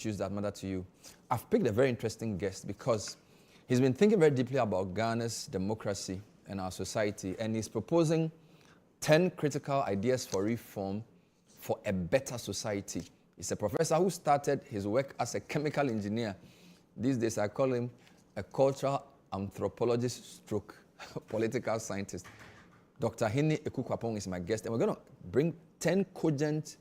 issues that matter to you. I've picked a very interesting guest because he's been thinking very deeply about Ghana's democracy and our society, and he's proposing 10 critical ideas for reform for a better society. He's a professor who started his work as a chemical engineer. These days I call him a cultural anthropologist stroke political scientist. Dr. Hene Kwapon is my guest, and we're going to bring 10 cogent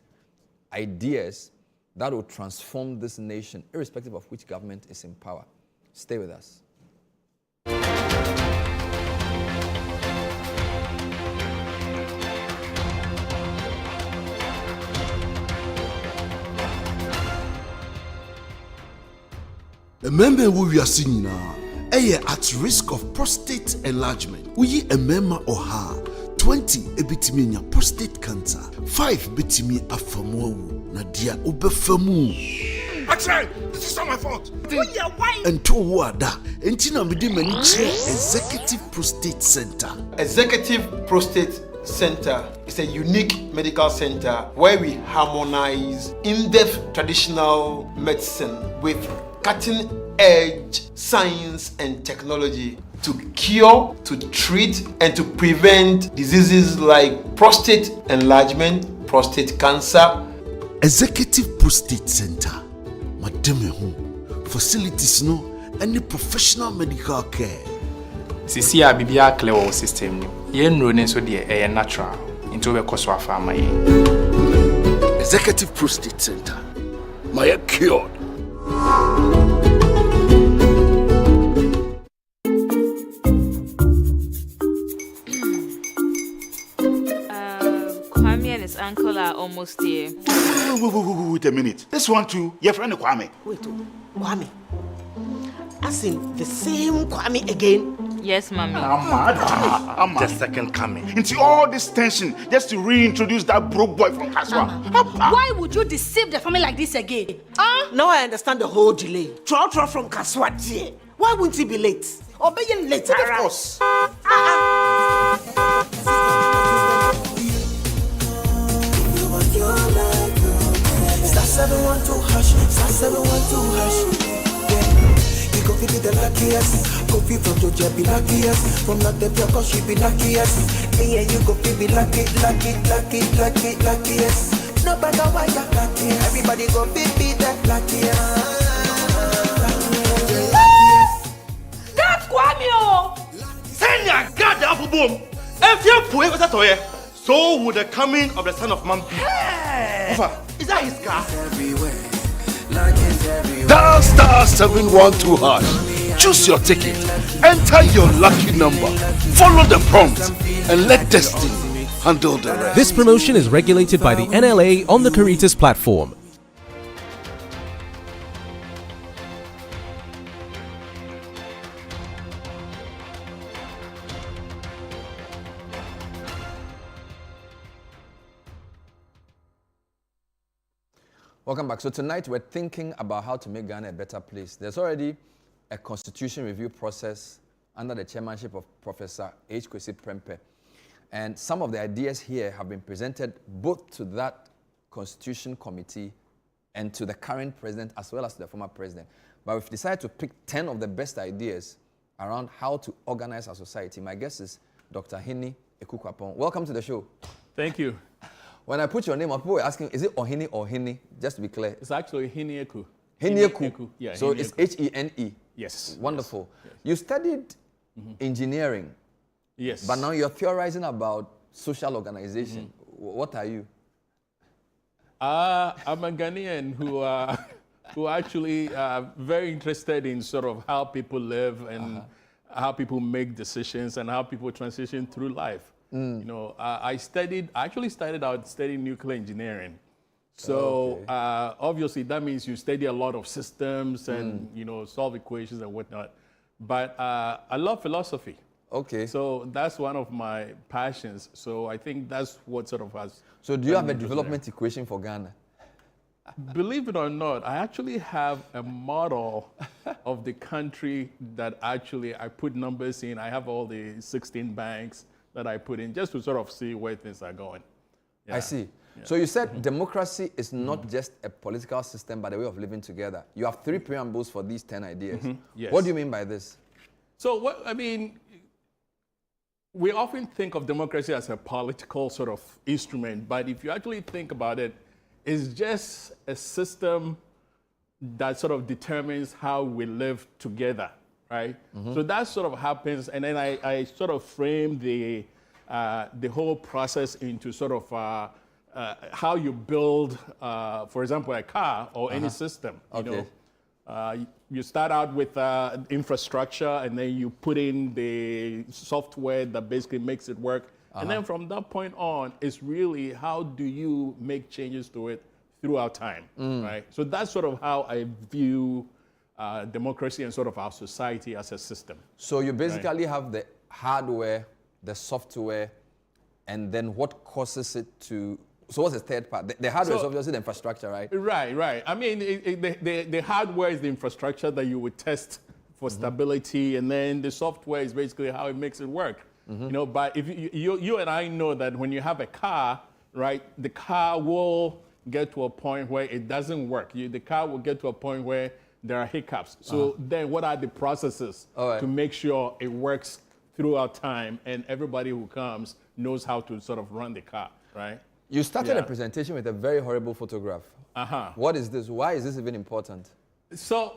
ideas that will transform this nation, irrespective of which government is in power. Stay with us. Remember who we are seeing now. At risk of prostate enlargement. We a member or her 20 ebitimi prostate cancer, 5 bitimi afamu na dia obefamu. Actually, this is not my fault. And to wada, entina medi mani Executive Prostate Center. Executive Prostate Center is a unique medical center where we harmonize in-depth traditional medicine with cutting-edge science and technology to cure, to treat, and to prevent diseases like prostate enlargement, prostate cancer. Executive Prostate Center. Madame facilities no any professional medical care. Sisi a bibia clear system no. Ye nro ne so de natural. Into we koso afama ye. Executive Prostate Center. My cured. Kwame and his uncle are almost here. Wait a minute. This one too, your friend Kwame. Wait, Kwame. As in the same Kwame again? Yes, mommy. I'm the second coming. Into all this tension just to reintroduce that broke boy from Kaswa. Why would you deceive the family like this again? Now I understand the whole delay. Troll from Kaswa. Why wouldn't he be late? Or be late? Of course. Star 712 hash, star 712 hash. Yeah, you go feel the luckiest. Go feel from Georgia be luckiest. From not the cause she be luckiest. Yeah, you go feel be luckiest. No matter why you're lucky, everybody go feel be that luckiest. That's Kwame! Send your God up boom. If you put it toy, so would the coming of the Son of Man be. Hey. Is that his car? Dial star 712 hash. Choose your ticket. Enter your lucky number. Follow the prompt and let destiny handle the rest. This promotion is regulated by the NLA on the Caritas platform. Welcome back. So tonight we're thinking about how to make Ghana a better place. There's already a constitution review process under the chairmanship of Professor H. Kwesi Prempeh. And some of the ideas here have been presented both to that constitution committee and to the current president as well as to the former president. But we've decided to pick 10 of the best ideas around how to organize our society. My guest is Dr. Hene Kwapon. Welcome to the show. Thank you. When I put your name up, people were asking, is it Ohene or Hene? Just to be clear. It's actually Hene Eku. Hene Eku. Yeah, so Hene it's Eku. H-E-N-E. Yes. Wonderful. Yes. You studied engineering. Yes. But now you're theorizing about social organization. What are you? I'm a Ghanaian who actually very interested in sort of how people live and how people make decisions and how people transition through life. You know, I actually started out studying nuclear engineering. So obviously that means you study a lot of systems and, you know, solve equations and whatnot. But I love philosophy. Okay. So that's one of my passions. So I think that's what sort of has. So do you have a development equation for Ghana? Believe it or not, I actually have a model of the country that actually I put numbers in. I have all the 16 banks that I put in just to sort of see where things are going. Yeah. I see. So you said democracy is not just a political system, but a way of living together. You have 3 preambles for these 10 ideas. Yes. What do you mean by this? So we often think of democracy as a political sort of instrument, but if you actually think about it, it's just a system that sort of determines how we live together, right? So that sort of happens, and then I sort of frame the whole process into sort of how you build, for example, a car or any system. You know, you start out with infrastructure, and then you put in the software that basically makes it work. And then from that point on, it's really how do you make changes to it throughout time, right? So that's sort of how I view democracy and sort of our society as a system. So you basically have the hardware, the software, and then what causes it to... So what's the third part? The hardware is obviously the infrastructure, right? Right. I mean, the hardware is the infrastructure that you would test for stability, and then the software is basically how it makes it work. You know, but if you and I know that when you have a car, right, the car will get to a point where it doesn't work. The car will get to a point where there are hiccups. So then what are the processes to make sure it works throughout time and everybody who comes knows how to sort of run the car, right? You started a presentation with a very horrible photograph. What is this? Why is this even important? So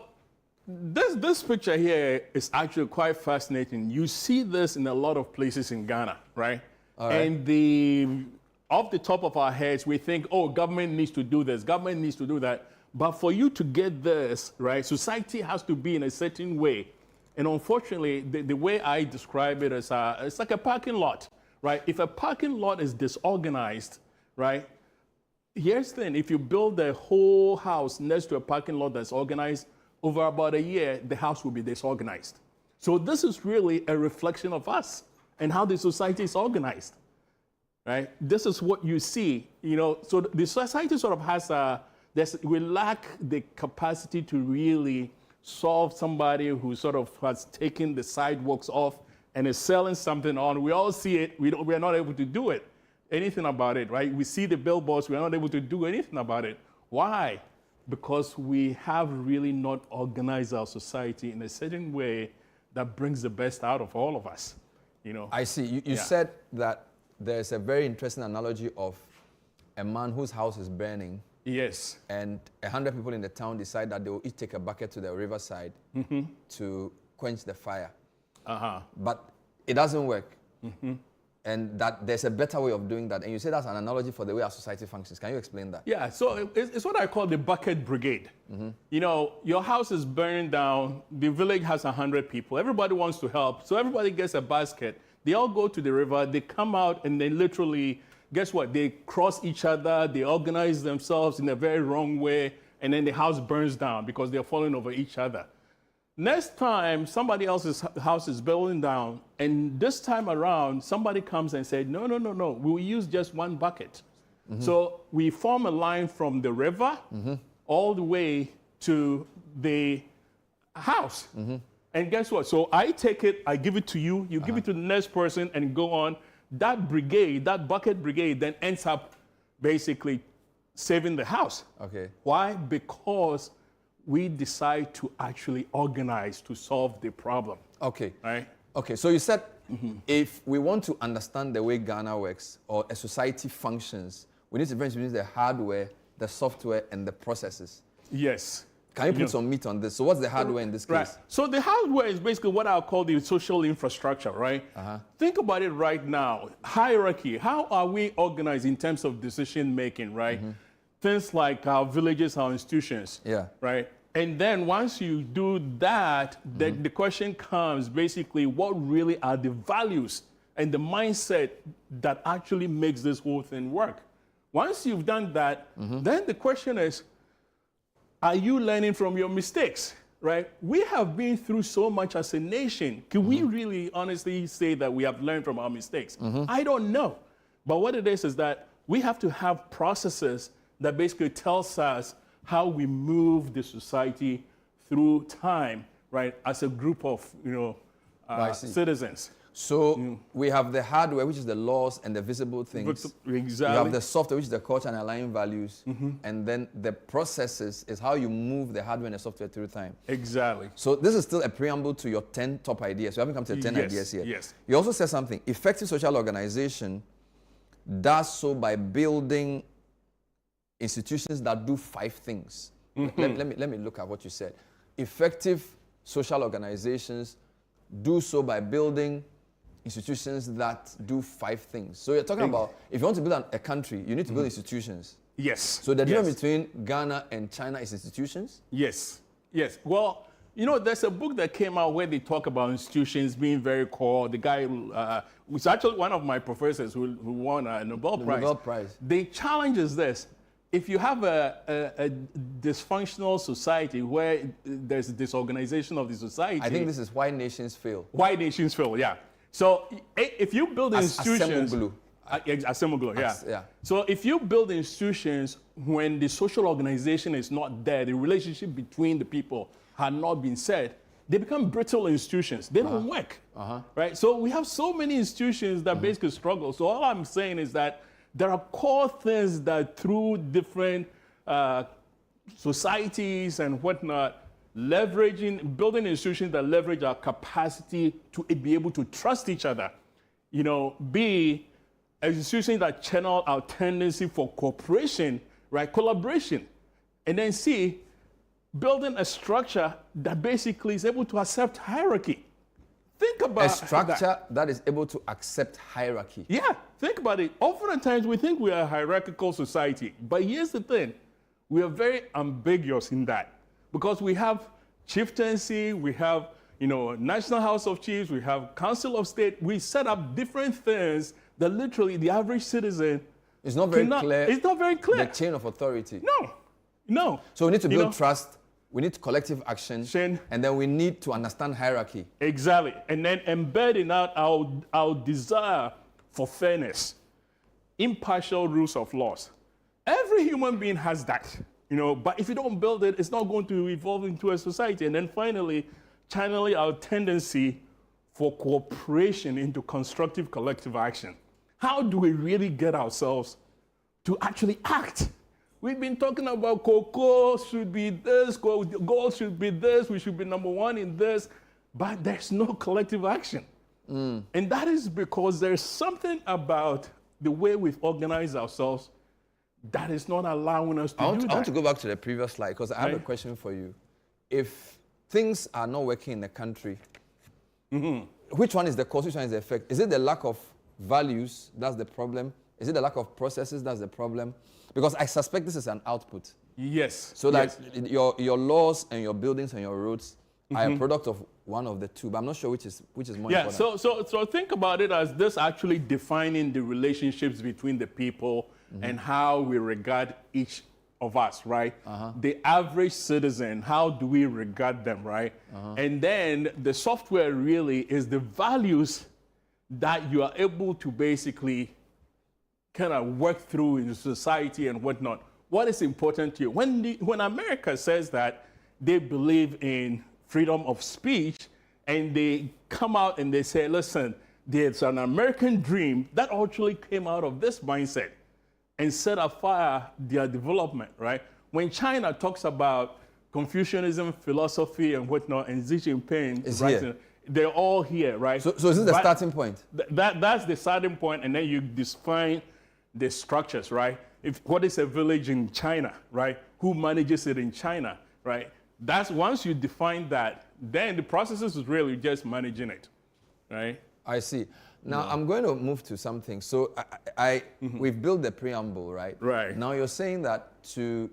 this picture here is actually quite fascinating. You see this in a lot of places in Ghana, right? And off the top of our heads, we think, oh, government needs to do this, government needs to do that. But for you to get this, right, society has to be in a certain way. And unfortunately, the way I describe it is it's like a parking lot, right? If a parking lot is disorganized, right, here's the thing. If you build a whole house next to a parking lot that's organized, over about a year, the house will be disorganized. So this is really a reflection of us and how the society is organized, right? This is what you see, you know. So the society sort of has we lack the capacity to really solve somebody who sort of has taken the sidewalks off and is selling something on. We all see it. We are not able to do anything about it, right? We see the billboards. We are not able to do anything about it. Why? Because we have really not organized our society in a certain way that brings the best out of all of us, you know. I see. You said that there's a very interesting analogy of a man whose house is burning. Yes. And 100 people in the town decide that they will each take a bucket to the riverside to quench the fire. But it doesn't work. And that there's a better way of doing that. And you say that's an analogy for the way our society functions. Can you explain that? Yeah, so it's what I call the bucket brigade. You know, your house is burning down. The village has 100 people. Everybody wants to help. So everybody gets a basket. They all go to the river. They come out and they literally, guess what? They cross each other. They organize themselves in a very wrong way. And then the house burns down because they're falling over each other. Next time, somebody else's house is burning down, and this time around, somebody comes and says, no, we will use just one bucket. So we form a line from the river all the way to the house. And guess what? So I take it, I give it to you, you give it to the next person, and go on. That brigade, that bucket brigade, then ends up basically saving the house. Why? Because we decide to actually organize to solve the problem. Right? Okay, so you said if we want to understand the way Ghana works or a society functions, we need to differentiate between the hardware, the software, and the processes. Yes. Can you put some meat on this? So what's the hardware in this case? Right. So the hardware is basically what I'll call the social infrastructure, right? Think about it right now. Hierarchy. How are we organized in terms of decision making, right? Things like our villages, our institutions, right? And then once you do that, the question comes basically, what really are the values and the mindset that actually makes this whole thing work? Once you've done that, then the question is, are you learning from your mistakes, right? We have been through so much as a nation. Can we really honestly say that we have learned from our mistakes? I don't know. But what it is that we have to have processes that basically tells us how we move the society through time, right, as a group of, citizens. So we have the hardware, which is the laws and the visible things. Exactly. You have the software, which is the culture and aligning values. And then the processes is how you move the hardware and the software through time. Exactly. So this is still a preamble to your 10 top ideas. We haven't come to the 10 ideas here. Yes. You also said something. Effective social organization does so by building institutions that do 5 things. Let me look at what you said. Effective social organizations do so by building institutions that do 5 things. So you're talking about, if you want to build a country, you need to build institutions. Yes. So the difference between Ghana and China is institutions? Yes. Well, there's a book that came out where they talk about institutions being very core. The guy was actually one of my professors who won a Nobel Prize. The challenge is this. If you have a dysfunctional society where there's disorganization of the society... I think this is why nations fail. Why nations fail, yeah. So if you build institutions... Assembly, yeah. Yeah. So if you build institutions when the social organization is not there, the relationship between the people had not been set, they become brittle institutions. They don't work, right? So we have so many institutions that basically struggle. So all I'm saying is that there are core things that through different societies and whatnot, building institutions that leverage our capacity to be able to trust each other. B, institutions that channel our tendency for cooperation, right, collaboration. And then C, building a structure that basically is able to accept hierarchy. Think about a structure that is able to accept hierarchy. Yeah, think about it. Oftentimes we think we are a hierarchical society, but here's the thing. We are very ambiguous in that because we have chieftaincy, we have National House of Chiefs, we have Council of State. We set up different things that literally the average citizen It's not very clear. It's not very clear. The chain of authority. No. So we need to build trust. We need collective action, and then we need to understand hierarchy. Exactly, and then embedding out our desire for fairness, impartial rules of laws. Every human being has that, but if you don't build it, it's not going to evolve into a society. And then finally, channeling our tendency for cooperation into constructive collective action. How do we really get ourselves to actually act? We've been talking about cocoa should be this, gold should be this, we should be number 1 in this, but there's no collective action. And that is because there's something about the way we've organized ourselves that is not allowing us to do that. I want to go back to the previous slide because I have a question for you. If things are not working in the country, which one is the cause, which one is the effect? Is it the lack of values, that's the problem? Is it the lack of processes, that's the problem? Because I suspect this is an output. Yes. So that your laws and your buildings and your roads are a product of one of the two, but I'm not sure which is more important. So think about it as this actually defining the relationships between the people and how we regard each of us, right? The average citizen, how do we regard them, right? And then the software really is the values that you are able to basically kind of work through in society and whatnot. What is important to you? When America says that they believe in freedom of speech and they come out and they say, listen, there's an American dream that actually came out of this mindset and set afire their development, right? When China talks about Confucianism, philosophy and whatnot, and Xi Jinping, they're all here, right? So is this the starting point? That's the starting point, and then you define the structures, right? What is a village in China, right? Who manages it in China, right? That's once you define that, then the processes is really just managing it, right? I see. Now I'm going to move to something. So we've built the preamble, right? Right. Now you're saying that to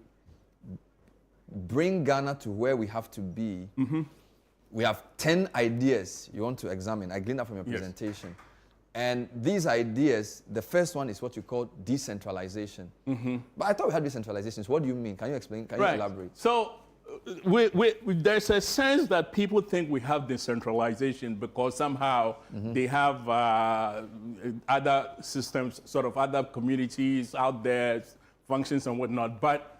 bring Ghana to where we have to be, we have 10 ideas you want to examine. I gleaned that from your presentation. And these ideas, the first one is what you call decentralization. But I thought we had decentralization. So what do you mean? Can you explain? Can you elaborate? So there's a sense that people think we have decentralization because somehow they have other systems, sort of other communities out there, functions and whatnot. But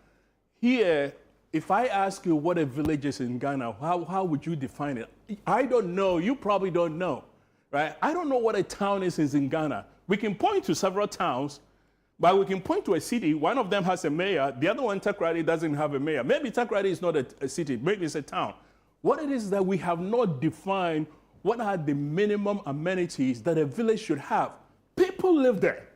here, if I ask you what a village is in Ghana, how would you define it? I don't know. You probably don't know. right? I don't know what a town is in Ghana. We can point to several towns, but we can point to a city. One of them has a mayor. The other one, Takoradi, doesn't have a mayor. Maybe Takoradi is not a city. Maybe it's a town. What it is that we have not defined what are the minimum amenities that a village should have. People live there.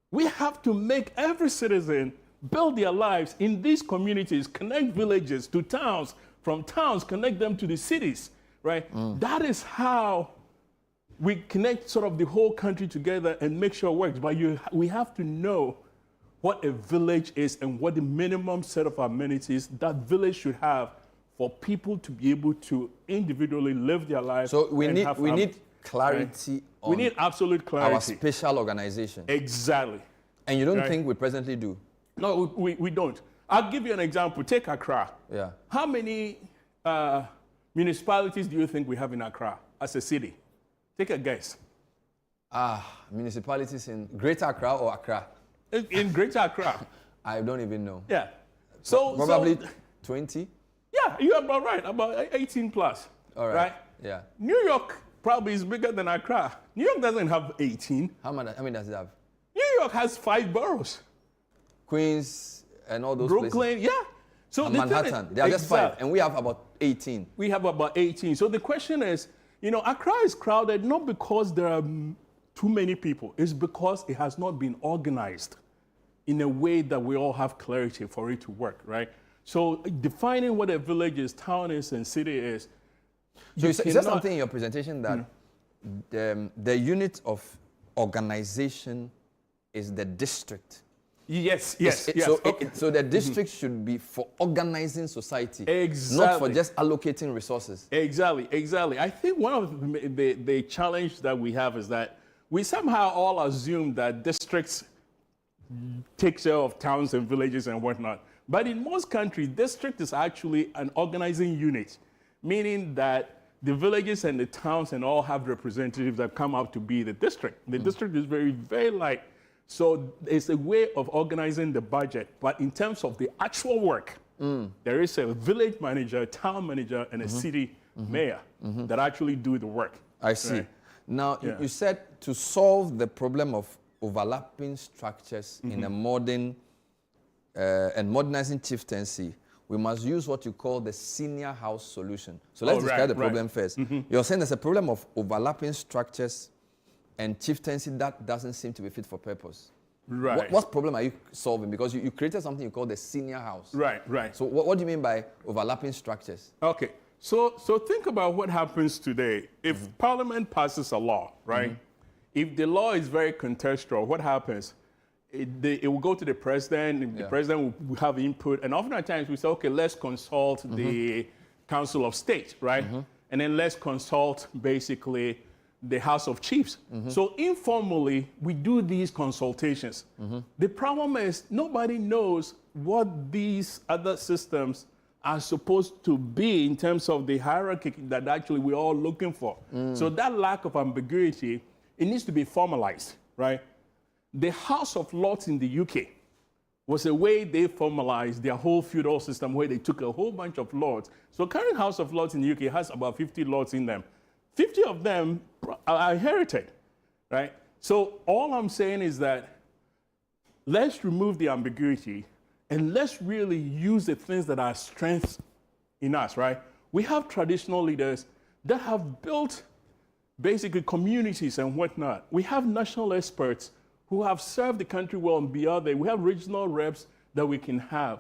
We have to make every citizen build their lives in these communities, connect villages to towns, from towns, connect them to the cities, right? That is how we connect sort of the whole country together and make sure it works. But we have to know what a village is and what the minimum set of amenities that village should have for people to be able to individually live their lives. So we need clarity, right? on we need absolute clarity. Our special organization. Exactly. And you don't think we presently do? No, we don't. I'll give you an example. Take Accra. Yeah. How many municipalities do you think we have in Accra as a city? Take a guess. Municipalities in Greater Accra or Accra? In Greater Accra. I don't even know. Yeah. So probably 20? Yeah, you're about right. About 18 plus. All right. Right? Yeah. New York probably is bigger than Accra. New York doesn't have 18. How many does it have? New York has 5 boroughs. Queens and all those Brooklyn, places. yeah. So and Manhattan, they are just 5, and we have about 18. We have about 18. So the question is, Accra is crowded not because there are too many people. It's because it has not been organized in a way that we all have clarity for it to work, right? So defining what a village is, town is, and city is. So you said something in your presentation that the unit of organization is the district. Yes. So the district should be for organizing society, exactly, not for just allocating resources. Exactly. I think one of the challenge that we have is that we somehow all assume that districts take care of towns and villages and whatnot. But in most countries, district is actually an organizing unit, meaning that the villages and the towns and all have representatives that come out to be the district. The district is very, very light. So it's a way of organizing the budget. But in terms of the actual work, there is a village manager, a town manager, and a city mayor that actually do the work. I see. Right? Now, you said to solve the problem of overlapping structures in a modern and modernizing chieftaincy, we must use what you call the senior house solution. So let's describe the problem first. You're saying there's a problem of overlapping structures and chieftaincy that doesn't seem to be fit for purpose. Right. What problem are you solving? Because you created something you call the senior house. Right. So what do you mean by overlapping structures? Okay. So think about what happens today. If Parliament passes a law, right? If the law is very contextual, what happens? It will go to the president. The president will have input. And oftentimes we say, okay, let's consult the Council of State, right? And then let's consult basically the House of Chiefs. So informally, we do these consultations. The problem is nobody knows what these other systems are supposed to be in terms of the hierarchy that actually we're all looking for. So that lack of ambiguity, it needs to be formalized, right? The House of Lords in the UK was a way they formalized their whole feudal system where they took a whole bunch of lords. So current House of Lords in the UK has about 50 lords in them. 50 of them are inherited, right? So all I'm saying is that let's remove the ambiguity and let's really use the things that are strengths in us, right? We have traditional leaders that have built basically communities and whatnot. We have national experts who have served the country well and beyond that. We have regional reps that we can have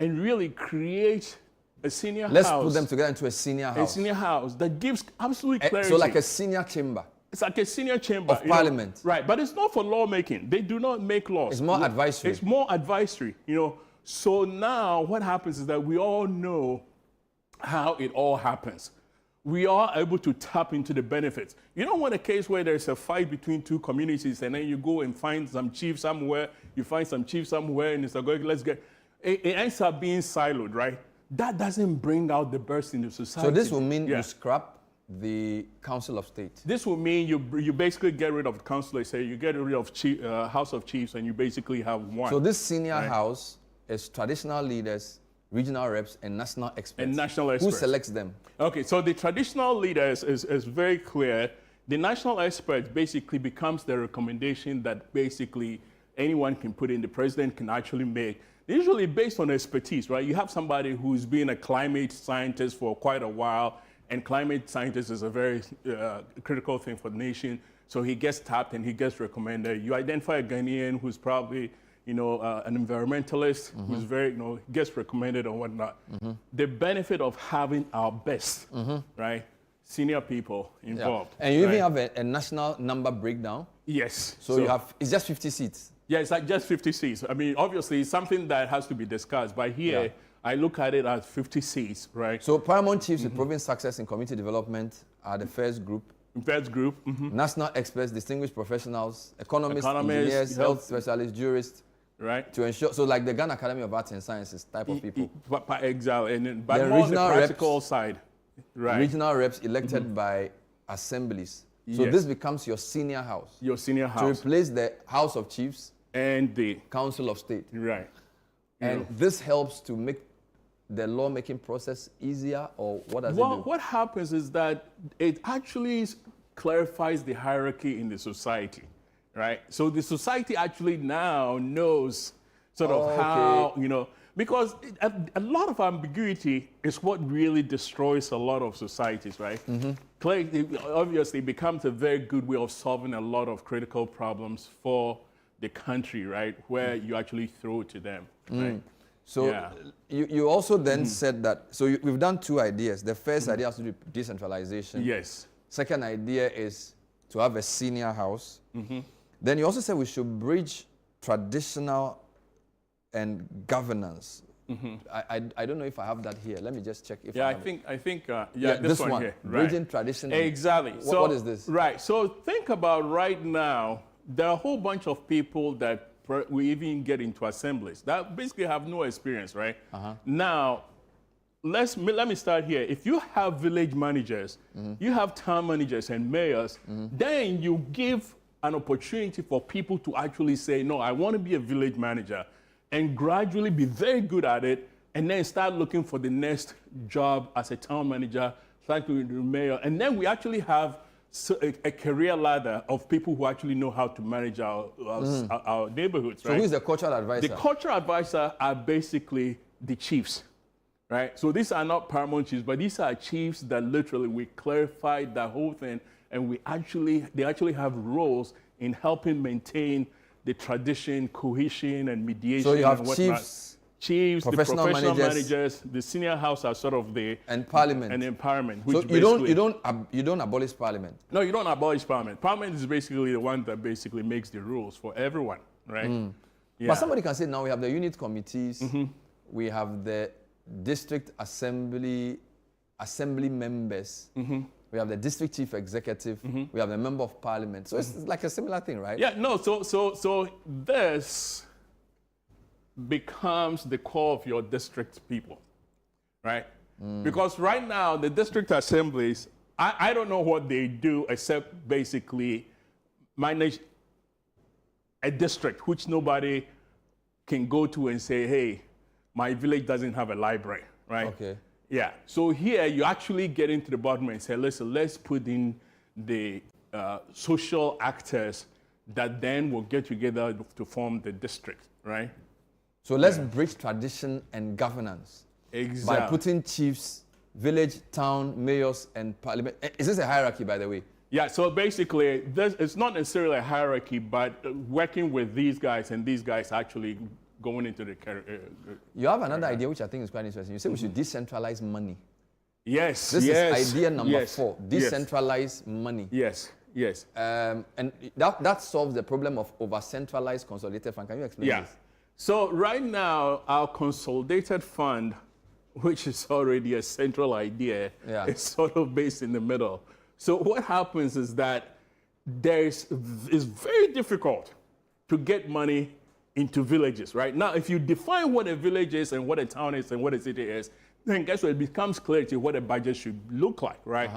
and really create a senior house. Let's put them together into a senior house. A senior house that gives absolute clarity. So like a senior chamber. It's like a senior chamber. Of Parliament. Right, but it's not for lawmaking. They do not make laws. It's more advisory. It's more advisory, So now what happens is that we all know how it all happens. We are able to tap into the benefits. You don't want a case where there's a fight between two communities and then you go and find some chief somewhere, and it's like, let's get, it ends up being siloed, right? That doesn't bring out the best in the society. So this will mean you scrap the Council of State. This will mean you basically get rid of the council. Say you get rid of House of Chiefs, and you basically have one. So this senior house is traditional leaders, regional reps, and national experts. And national experts. Who selects them? Okay, so the traditional leaders is very clear. The national expert basically becomes the recommendation that basically anyone can put in, the president can actually make, usually based on expertise, right? You have somebody who's been a climate scientist for quite a while, and climate scientist is a very critical thing for the nation. So he gets tapped and he gets recommended. You identify a Ghanaian who's probably, an environmentalist who's very, gets recommended or whatnot. The benefit of having our best, right? Senior people involved. And you even have a national number breakdown? Yes. So you have, it's just 50 seats? Yeah, it's like just 50 seats. I mean, obviously, it's something that has to be discussed. But here, I look at it as 50 seats, right? So paramount chiefs with proven success in community development are the first group. National experts, distinguished professionals, economists, engineers, health specialists, jurists. Right. To ensure, so like the Ghana Academy of Arts and Sciences type of people. Exactly. And then, but more on the practical side. Right. Regional reps elected by assemblies. So this becomes your senior house. Your senior house. To replace the House of Chiefs and the Council of State. Right. And this helps to make the lawmaking process easier, or what does it do? Well, what happens is that it actually clarifies the hierarchy in the society, right? So the society actually now knows sort of how, because a lot of ambiguity is what really destroys a lot of societies, right? Obviously, it becomes a very good way of solving a lot of critical problems for the country, right? Where you actually throw to them, right? So you also then said that, so we've done two ideas. The first idea has to do with decentralization. Yes. Second idea is to have a senior house. Then you also said we should bridge traditional and governance. I don't know if I have that here. Let me just check if I think this one here. Bridging tradition. Exactly. So what is this? Right. So think about right now, there are a whole bunch of people that we even get into assemblies that basically have no experience, right? Now, let me start here. If you have village managers, you have town managers and mayors, then you give an opportunity for people to actually say, no, I want to be a village manager, and gradually be very good at it, and then start looking for the next job as a town manager, start to be the mayor, and then we actually have a career ladder of people who actually know how to manage our neighborhoods, right? So who is the cultural advisor? The cultural advisor are basically the chiefs, right? So these are not paramount chiefs, but these are chiefs that literally we clarified the whole thing, and they actually have roles in helping maintain the tradition, cohesion, and mediation. So you have and whatnot. Chiefs, professional the professional managers, managers, the senior house are sort of the parliament. And empowerment. Which So you don't abolish parliament. No, you don't abolish parliament. Parliament is basically the one that basically makes the rules for everyone, right? But somebody can say now we have the unit committees, we have the district assembly members, we have the district chief executive, we have the member of parliament. So it's like a similar thing, right? Yeah, no, so this becomes the core of your district people, right? Because right now, the district assemblies, I don't know what they do except basically manage a district which nobody can go to and say, hey, my village doesn't have a library, right? Okay. Yeah, so here you actually get into the bottom and say, listen, let's put in the social actors that then will get together to form the district, right? So let's bridge tradition and governance by putting chiefs, village, town, mayors, and parliament. Is this a hierarchy, by the way? Yeah, so basically, it's not necessarily a hierarchy, but working with these guys and these guys actually going into the You have another idea which I think is quite interesting. You say we should decentralize money. Yes, This is idea number 4, decentralize money. Yes. And that solves the problem of over-centralized consolidated fund. Can you explain this? So right now, our consolidated fund, which is already a central idea, is sort of based in the middle. So what happens is that it's very difficult to get money into villages, right? Now, if you define what a village is and what a town is and what a city is, then guess what? It becomes clear to you what a budget should look like, right?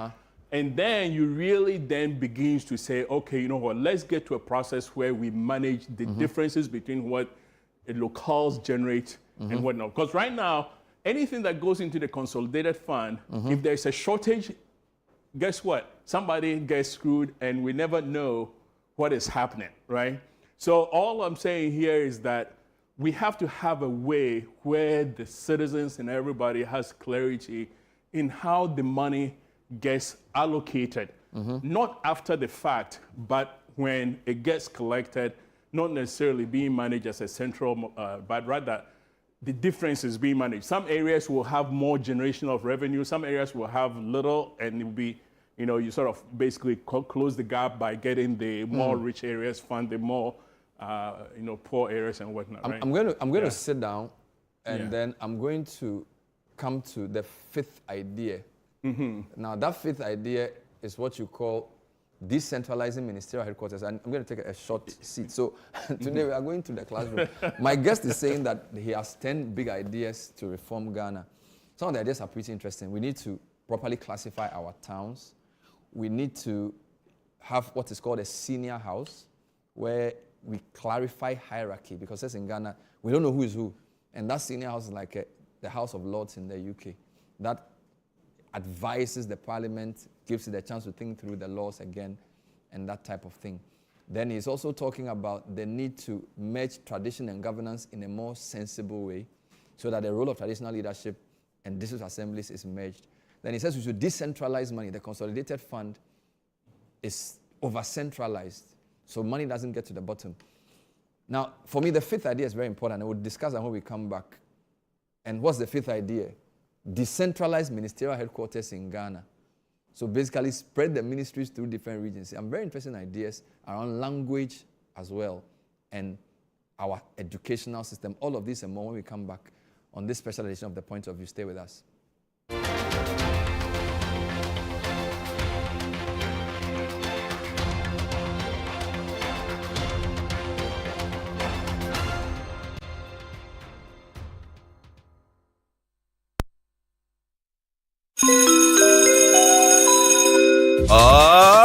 And then you really then begins to say, okay, you know what? Let's get to a process where we manage the differences between what locals generate and whatnot. Because right now, anything that goes into the consolidated fund, if there's a shortage guess what? Somebody gets screwed and we never know what is happening, right? So all I'm saying here is that we have to have a way where the citizens and everybody has clarity in how the money gets allocated, not after the fact, but when it gets collected, not necessarily being managed as a central, but rather the difference is being managed. Some areas will have more generation of revenue, some areas will have little, and it will be, you sort of basically close the gap by getting the more rich areas fund the more poor areas and whatnot. Right? I'm going to sit down, and then I'm going to come to the fifth idea. Now, that fifth idea is what you call decentralizing ministerial headquarters. And I'm going to take a short seat. So today we are going to the classroom. My guest is saying that he has 10 big ideas to reform Ghana. Some of the ideas are pretty interesting. We need to properly classify our towns. We need to have what is called a senior house, where we clarify hierarchy, because as in Ghana, we don't know who is who. And that senior house is like the House of Lords in the UK. That advises the parliament, gives it the chance to think through the laws again, and that type of thing. Then he's also talking about the need to merge tradition and governance in a more sensible way, so that the role of traditional leadership and district assemblies is merged. Then he says we should decentralize money. The consolidated fund is over-centralized, so money doesn't get to the bottom. Now, for me, the fifth idea is very important, and we'll discuss that when we come back. And what's the fifth idea? Decentralize ministerial headquarters in Ghana. So basically spread the ministries through different regions. I'm very interested in ideas around language as well, and our educational system. All of this and more when we come back on this special edition of The Point of View. Stay with us.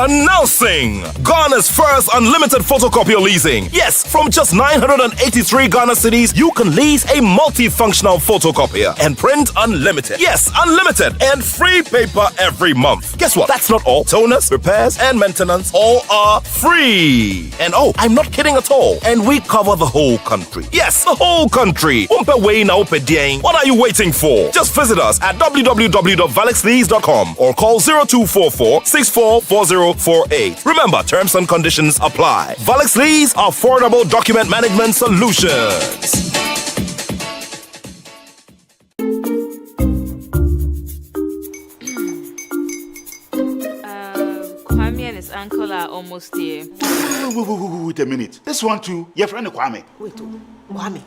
Announcing Ghana's first unlimited photocopier leasing. Yes, from just 983 Ghana cedis, you can lease a multifunctional photocopier and print unlimited. Yes, unlimited and free paper every month. Guess what? That's not all. Toners, repairs, and maintenance all are free. And oh, I'm not kidding at all. And we cover the whole country. Yes, the whole country. What are you waiting for? Just visit us at www.valexlease.com or call 0244 644048. Remember, terms and conditions apply. Valix Lease, affordable document management solutions. Kwame and his uncle are almost here. Wait a minute. This one too, your friend Kwame. Wait, Kwame.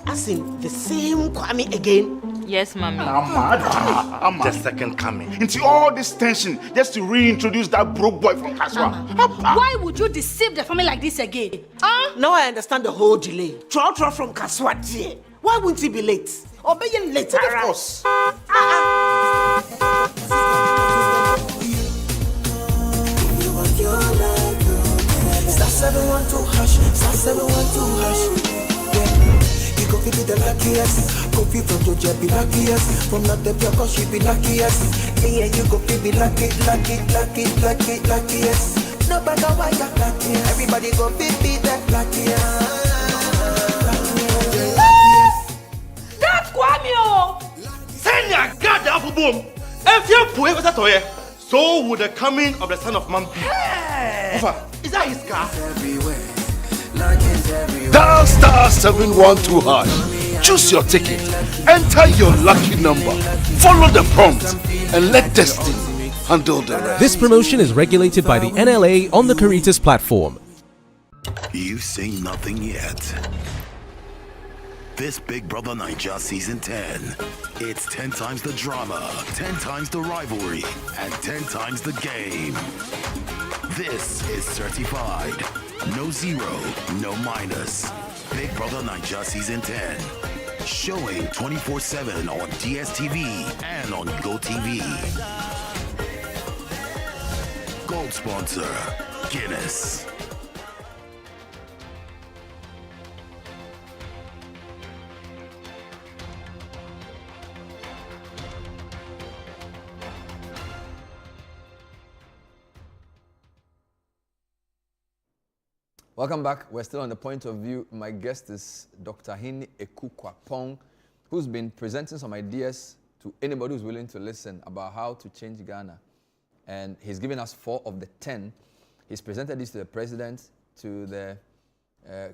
As in the same Kwame again? Yes, Mommy. I'm the second coming. Into all this tension just to reintroduce that broke boy from Kaswa. Why would you deceive the family like this again? Now I understand the whole delay. Trotro from Kaswa. Why wouldn't he be late? Or be late? Of course. Star 712 hash, star 712 hash. You go be the luckiest. Go be from Georgia, be luckiest. From not the cause she be luckiest. Yeah, you go be luckiest. No matter why you're luckiest. Everybody go be the luckiest. That's Kwame! Send your God the apple boom. If you put it that way, so would the coming of the Son of Man be. Is that his car? Dial star 712 hash. Choose your ticket. Enter your lucky number. Follow the prompt and let destiny handle the rest. This promotion is regulated by the NLA on the Caritas platform. You've seen nothing yet. This Big Brother Naija Season 10. It's 10 times the drama, 10 times the rivalry, and 10 times the game. This is certified. No zero, no minus. Big Brother Naija Season 10. Showing 24/7 on DSTV and on GoTV. Gold sponsor, Guinness. Welcome back. We're still on the point of view. My guest is Dr. Hene Kwapon, who's been presenting some ideas to anybody who's willing to listen about how to change Ghana. And he's given us 4 of the 10. He's presented this to the president, to the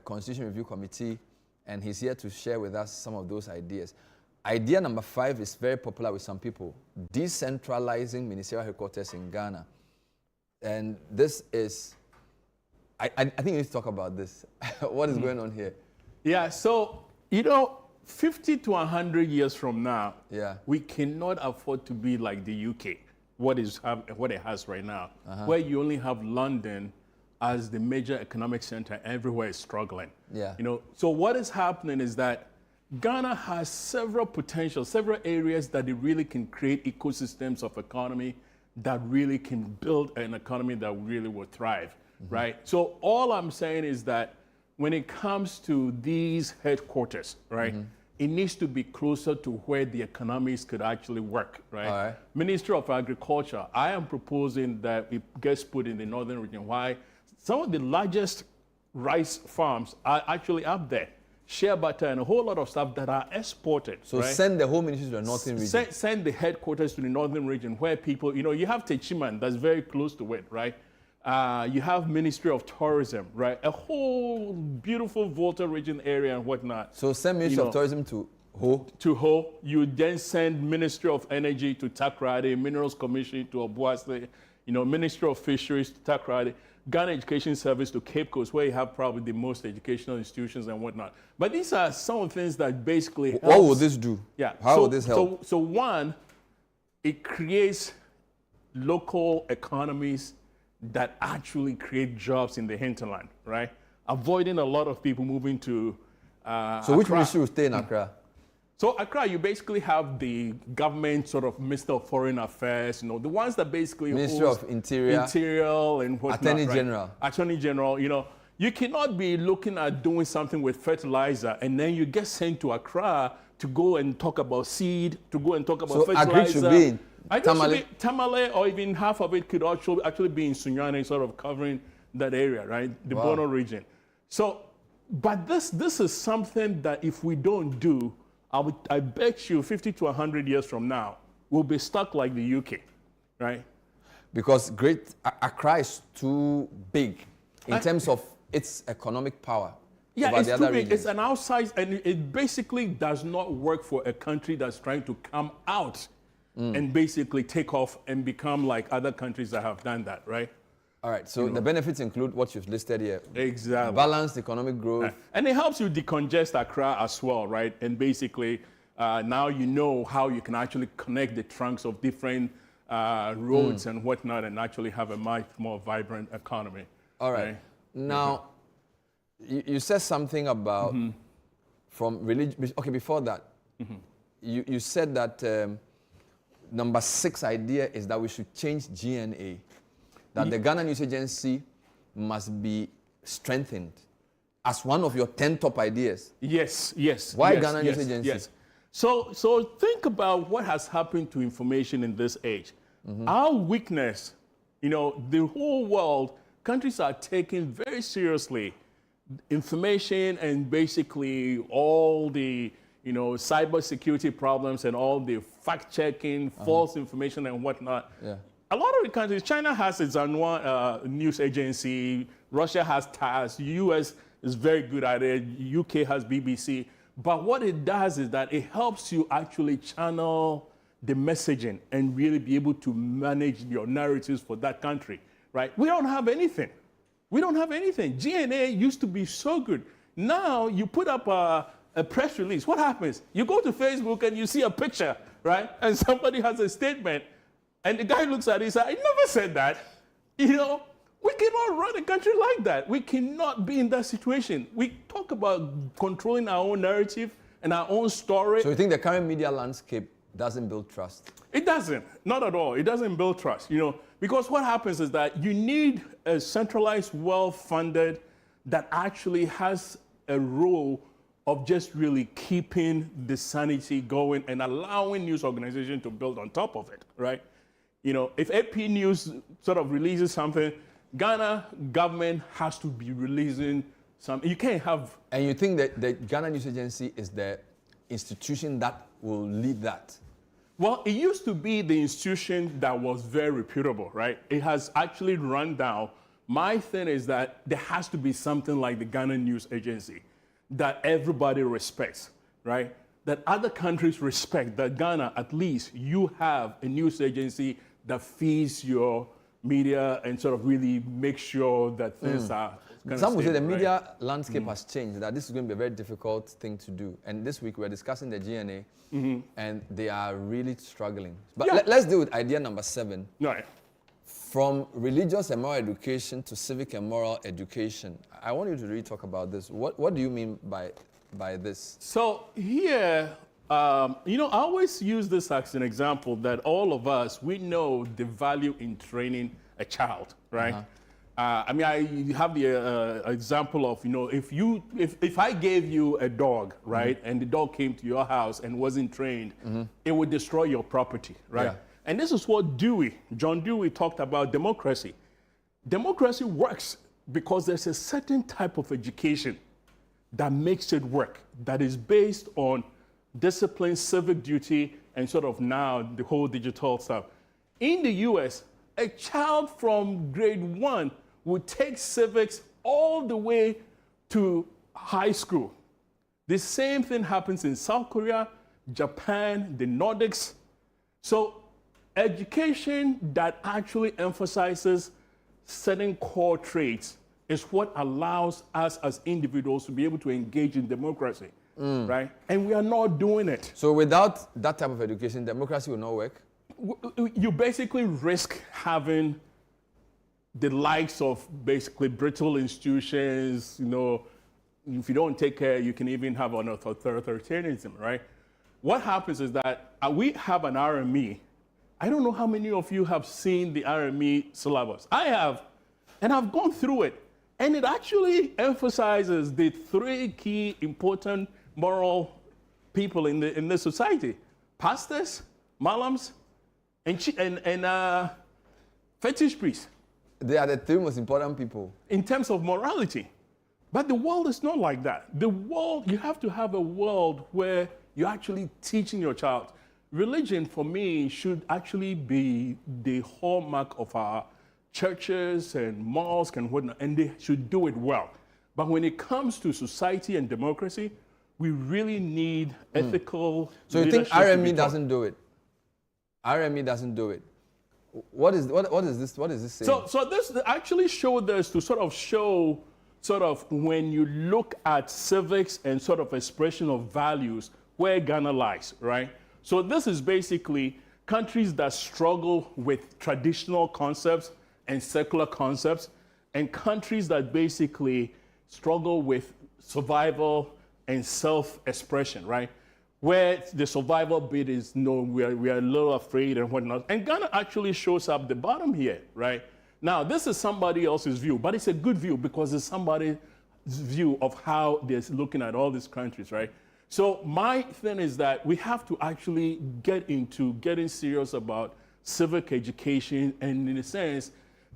Constitution Review Committee, and he's here to share with us some of those ideas. Idea number 5 is very popular with some people, decentralizing ministerial headquarters in Ghana. And this is, I think you need to talk about this. What is going on here? Yeah, so, 50 to 100 years from now, we cannot afford to be like the UK, what it has right now, where you only have London as the major economic center, everywhere is struggling. Yeah. So what is happening is that Ghana has several areas that it really can create ecosystems of economy that really can build an economy that really will thrive, right? So all I'm saying is that when it comes to these headquarters, right, it needs to be closer to where the economies could actually work, right? All right. Ministry of Agriculture, I am proposing that it gets put in the northern region. Why? Some of the largest rice farms are actually up there. Shea butter and a whole lot of stuff that are exported. So right? send the whole ministry to the northern region. Send the headquarters to the northern region where people, you have Techiman that's very close to it, right? You have Ministry of Tourism, right? A whole beautiful Volta region area and whatnot. So send Ministry of Tourism to Ho? To Ho. You then send Ministry of Energy to Takrady, Minerals Commission to Obuasi, Ministry of Fisheries to Takrady, Ghana Education Service to Cape Coast, where you have probably the most educational institutions and whatnot. But these are some of the things that basically helps. What will this do? Yeah. How will this help? So one, it creates local economies that actually create jobs in the hinterland, right? Avoiding a lot of people moving to So which ministry will stay in Accra? So Accra, you basically have the government sort of Minister of Foreign Affairs, the ones that basically Ministry of Interior and whatnot, Attorney right? General. Attorney General, you cannot be looking at doing something with fertilizer and then you get sent to Accra to go and talk about seed, to go and talk about fertilizer. So Agri should be in Tamale. Tamale, or even half of it could actually be in Sunyani, sort of covering that area, right? The Bono region. So, but this is something that if we don't do, I bet you 50 to 100 years from now, we'll be stuck like the UK, right? Because Accra is too big in terms of its economic power. Yeah, it's too big. It's an outside, and it basically does not work for a country that's trying to come out and basically take off and become like other countries that have done that, right? All right, so the benefits include what you've listed here. Exactly. Balanced economic growth. And it helps you decongest Accra as well, right? And basically, now you know how you can actually connect the trunks of different roads and whatnot and actually have a much more vibrant economy. All right. Now, you said something about from religion. Okay, before that, you said that number 6 idea is that we should change GNA. That the Ghana News Agency must be strengthened as one of your 10 top ideas. Yes. Why Ghana News Agency? Yes. So think about what has happened to information in this age. Our weakness, the whole world, countries are taking very seriously information and basically all the cybersecurity problems and all the fact-checking, false information and whatnot. Yeah. A lot of the countries, China has its own news agency, Russia has TASS, US is very good at it, UK has BBC. But what it does is that it helps you actually channel the messaging and really be able to manage your narratives for that country, right? We don't have anything. GNA used to be so good. Now you put up a press release. What happens? You go to Facebook and you see a picture, right? And somebody has a statement. And the guy looks at it and says, I never said that. We cannot run a country like that. We cannot be in that situation. We talk about controlling our own narrative and our own story. So you think the current media landscape doesn't build trust? It doesn't. Not at all. It doesn't build trust. Because what happens is that you need a centralized, well-funded, that actually has a role of just really keeping the sanity going and allowing news organizations to build on top of it, right? If AP News sort of releases something, Ghana government has to be releasing some. You can't have. And you think that the Ghana News Agency is the institution that will lead that? Well, it used to be the institution that was very reputable, right? It has actually run down. My thing is that there has to be something like the Ghana News Agency that everybody respects, right? That other countries respect, that Ghana, at least you have a news agency that feeds your media and sort of really make sure that things are kind Some of would say the stable, media right? landscape has changed, that this is going to be a very difficult thing to do. And this week we're discussing the GNA, and they are really struggling. But let's deal with idea number 7. Right. From religious and moral education to civic and moral education. I want you to really talk about this. What do you mean by this? So here, you know, I always use this as an example that all of us, we know the value in training a child, right? I mean, I have the example of, you know, if I gave you a dog, right, and the dog came to your house and wasn't trained, it would destroy your property, right? Yeah. And this is what John Dewey talked about democracy. Democracy works because there's a certain type of education that makes it work, that is based on discipline, civic duty, and sort of now the whole digital stuff. In the US, a child from grade 1 would take civics all the way to high school. The same thing happens in South Korea, Japan, the Nordics. So education that actually emphasizes certain core traits is what allows us as individuals to be able to engage in democracy, right? And we are not doing it. So without that type of education, democracy will not work? You basically risk having the likes of basically brittle institutions, you know, if you don't take care, you can even have an authoritarianism, right? What happens is that we have an RME. I don't know how many of you have seen the RME syllabus. I have, and I've gone through it. And it actually emphasizes the 3 key important moral people in the society: pastors, malams, and fetish priests. They are the 3 most important people. In terms of morality. But the world is not like that. The world, you have to have a world where you're actually teaching your child. Religion, for me, should actually be the hallmark of our churches and mosques and whatnot, and they should do it well. But when it comes to society and democracy, we really need ethical. So you think RME doesn't do it? RME doesn't do it. What is this? What is this saying? So this actually showed us to sort of show when you look at civics and sort of expression of values where Ghana lies, right? So this is basically countries that struggle with traditional concepts and secular concepts, and countries that basically struggle with survival and self-expression, right? Where the survival bit is, no, we are a little afraid and whatnot. And Ghana actually shows up the bottom here, right? Now, this is somebody else's view, but it's a good view because it's somebody's view of how they're looking at all these countries, right? So my thing is that we have to actually get into getting serious about civic education and, in a sense,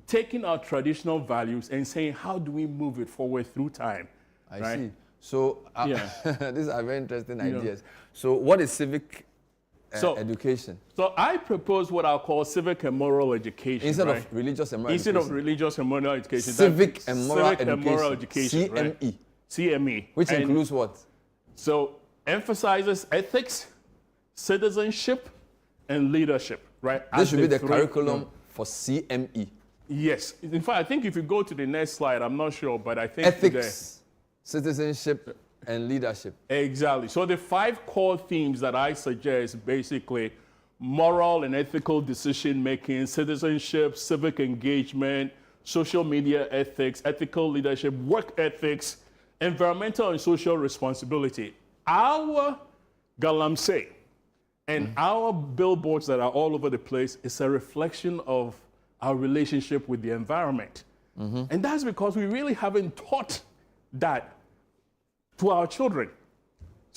taking our traditional values and saying, how do we move it forward through time? I see. So these are very interesting ideas. So what is civic education? So I propose what I'll call civic and moral education. Instead of religious and moral education. Instead of religious and moral education. Civic and moral education. CME. Right? CME. Which includes what? So emphasizes ethics, citizenship, and leadership, right? This should be the curriculum for CME. Yes. In fact, I think if you go to the next slide, I'm not sure, but I think ethics, citizenship, and leadership. Exactly. So the 5 core themes that I suggest, basically moral and ethical decision making, citizenship, civic engagement, social media ethics, ethical leadership, work ethics, environmental and social responsibility. Our galamsey and our billboards that are all over the place is a reflection of our relationship with the environment. And that's because we really haven't taught that to our children.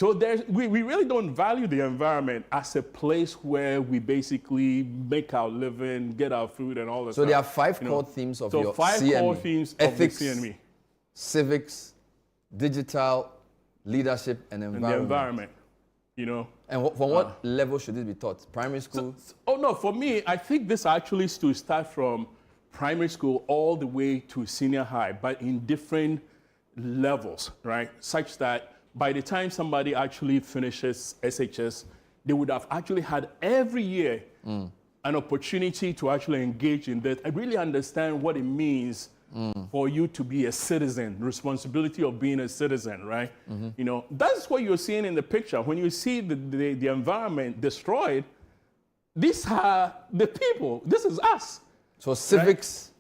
So we really don't value the environment as a place where we basically make our living, get our food, and all that So stuff. there are 5 core themes of your five CME. core themes Ethics, of the CME. civics, digital, leadership, and environment. And the environment, And from what level should this be taught? Primary school? No, for me, I think this actually to start from primary school all the way to senior high, but in different levels, right? Such that by the time somebody actually finishes SHS, they would have actually had every year an opportunity to actually engage in that and really understand what it means for you to be a citizen, responsibility of being a citizen, right? That's what you're seeing in the picture. When you see the environment destroyed, these are the people. This is us. So civics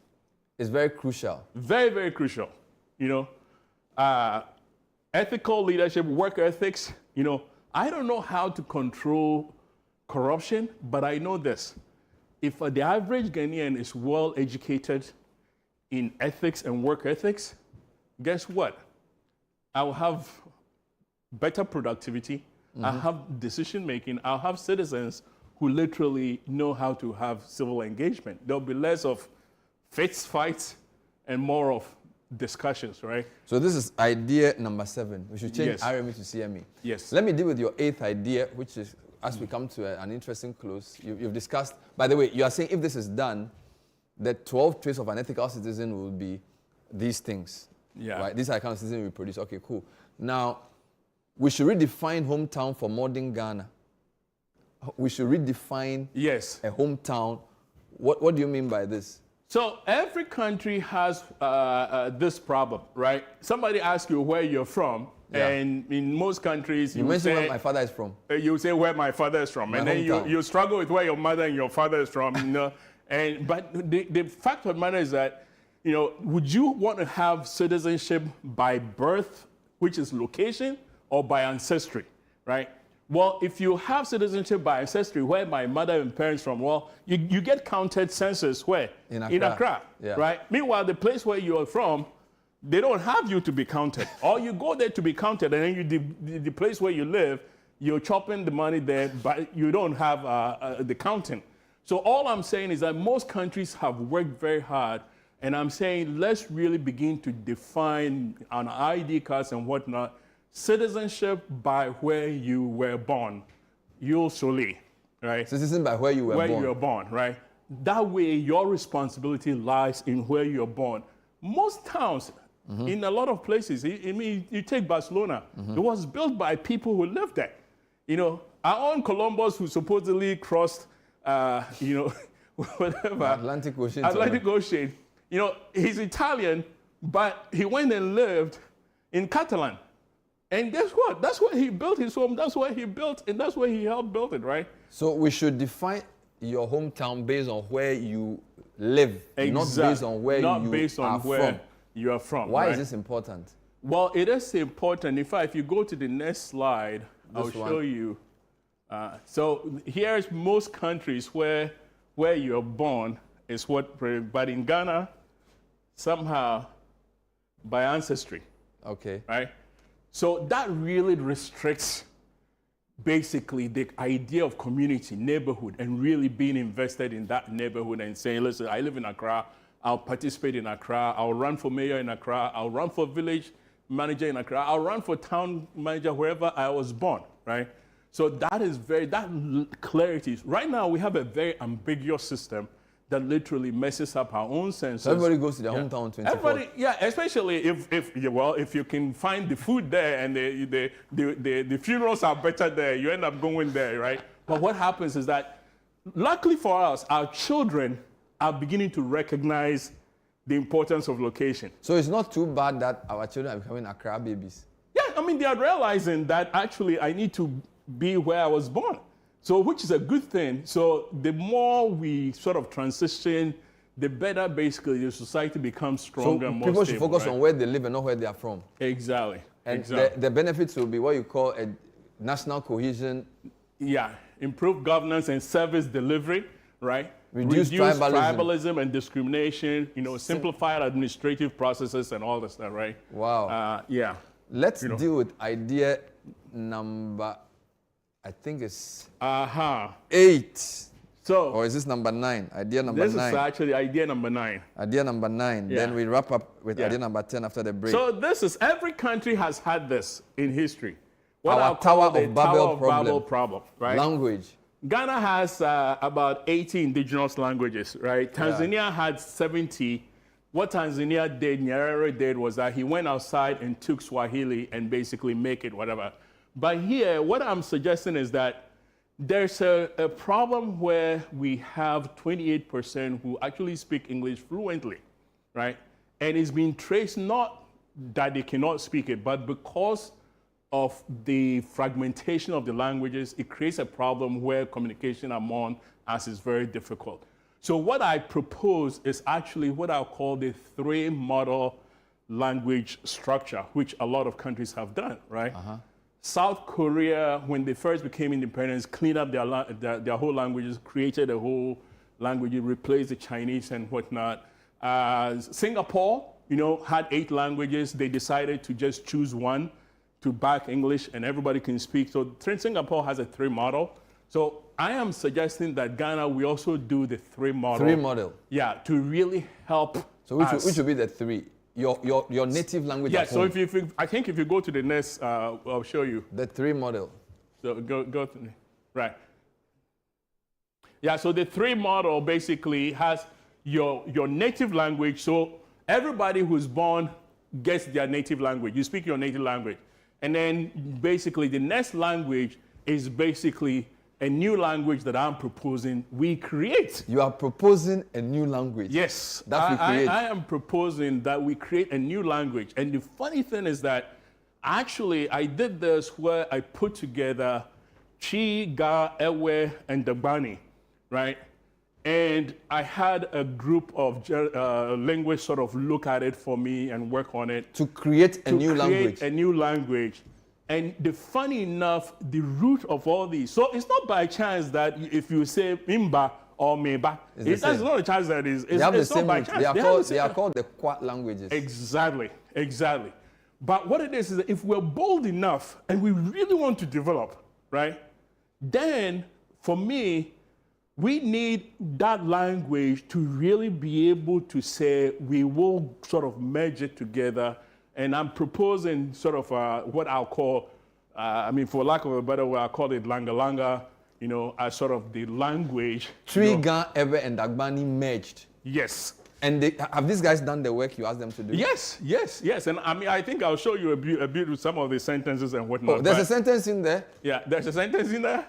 is very crucial. Very, very crucial. Ethical leadership, work ethics. I don't know how to control corruption, but I know this. If the average Ghanaian is well educated in ethics and work ethics, guess what? I'll have better productivity. I'll have decision making. I'll have citizens who literally know how to have civil engagement. There'll be less of fist fights and more of discussions, right? So this is idea number 7. We should change Yes. RME to CME. Yes. Let me deal with your 8th idea, which is, as we come to an interesting close, you've discussed, by the way, you are saying if this is done, the 12 traits of an ethical citizen will be these things. Yeah. Right? These are the kind of citizens we produce. Okay, cool. Now, we should redefine hometown for modern Ghana. We should redefine a hometown. What do you mean by this? So every country has this problem, right? Somebody asks you where you're from, and in most countries you mentioned where my father is from. You say where my father is from, My and then hometown. you struggle with where your mother and your father is from. But the fact of the matter is that would you want to have citizenship by birth, which is location, or by ancestry, right? Well, if you have citizenship by ancestry, where my mother and parents from, well, you get counted census where? In Accra. In Accra, Yeah. right? Meanwhile, the place where you're from, they don't have you to be counted. Or you go there to be counted, and then the place where you live, you're chopping the money there, but you don't have the counting. So all I'm saying is that most countries have worked very hard, and I'm saying let's really begin to define on ID cards and whatnot, citizenship by where you were born, usually, right? Citizen by where you were born. Where you were born, right? That way, your responsibility lies in where you're born. Most towns, in a lot of places, I mean, you take Barcelona, it was built by people who lived there. Our own Columbus, who supposedly crossed, whatever. Atlantic Ocean. Atlantic Ocean. He's Italian, but he went and lived in Catalan. And guess what? That's where he built his home. That's where he built, and that's where he helped build it, right? So we should define your hometown based on where you live, Exactly. not based on where you are from. Why right? is this important? Well, it is important. In fact, if you go to the next slide, I'll This one. show you. So here's most countries where you're born is but in Ghana, somehow by ancestry. Okay. Right? So that really restricts basically the idea of community, neighborhood, and really being invested in that neighborhood and saying, listen, I live in Accra, I'll participate in Accra, I'll run for mayor in Accra, I'll run for village manager in Accra, I'll run for town manager wherever I was born, right? So that is clarity. Right now, we have a very ambiguous system that literally messes up our own senses. So everybody goes to their hometown 24. Everybody, especially if you can find the food there and the funerals are better there, you end up going there, right? But what happens is that, luckily for us, our children are beginning to recognize the importance of location. So it's not too bad that our children are becoming Accra babies. Yeah, I mean, they are realizing that actually I need to be where I was born. So, which is a good thing. So the more we sort of transition, the better basically the society becomes stronger and more people stable. should focus right? on where they live and not where they are from. Exactly. And exactly. the benefits will be what you call a national cohesion. Yeah, improved governance and service delivery, right? Reduce tribalism and discrimination, simplified administrative processes and all that stuff, right? Wow. Yeah. Let's deal with idea number, I think it's 8. So, or is this number 9? Idea number 9. This is actually idea number 9. Idea number 9. Yeah. Then we wrap up with idea number 10 after the break. So this is, every country has had this in history. What Our I'll call Tower the of Babel Babel problem. problem, right? Language. Ghana has about 80 indigenous languages, right? Tanzania had 70. What Tanzania did, Nyerere did, was that he went outside and took Swahili and basically make it whatever. But here, what I'm suggesting is that there's a problem where we have 28% who actually speak English fluently, right? And it's been traced not that they cannot speak it, but because of the fragmentation of the languages, it creates a problem where communication among us is very difficult. So what I propose is actually what I'll call the 3-model language structure, which a lot of countries have done, right? South Korea, when they first became independent, cleaned up their whole languages, created a whole language, replaced the Chinese and whatnot. Singapore, had 8 languages. They decided to just choose one to back English, and everybody can speak. So Singapore has a 3 model. So I am suggesting that Ghana, we also do the 3 model. 3 model. Yeah, to really help. So which would be the 3? Your native language. Yeah. at So home. I think if you go to the next, I'll show you the 3 model. So go to right. Yeah. So the 3 model basically has your native language. So everybody who's born gets their native language. You speak your native language. And then basically the next language is basically a new language that I'm proposing we create. You are proposing a new language? Yes. That we create. I am proposing that we create a new language. And the funny thing is that actually I did this where I put together Chi, Ga, Ewe, and Dagbani, right? And I had a group of linguists sort of look at it for me and work on it. To create a new language. A new language. And the funny enough, the root of all these, so it's not by chance that if you say Imba or Meba, that's not a chance that it's not by chance. They are called the Kwa languages. Exactly. But what it is that if we're bold enough and we really want to develop, right, then for me, we need that language to really be able to say we will sort of merge it together. And I'm proposing sort of what I'll call, for lack of a better word, I'll call it Langa Langa, as sort of the language. Ga, Ewe, and Dagbani merged. Yes. And have these guys done the work you asked them to do? Yes. And I think I'll show you a bit of some of the sentences and whatnot. Oh, there's a sentence in there? Yeah, there's a sentence in there.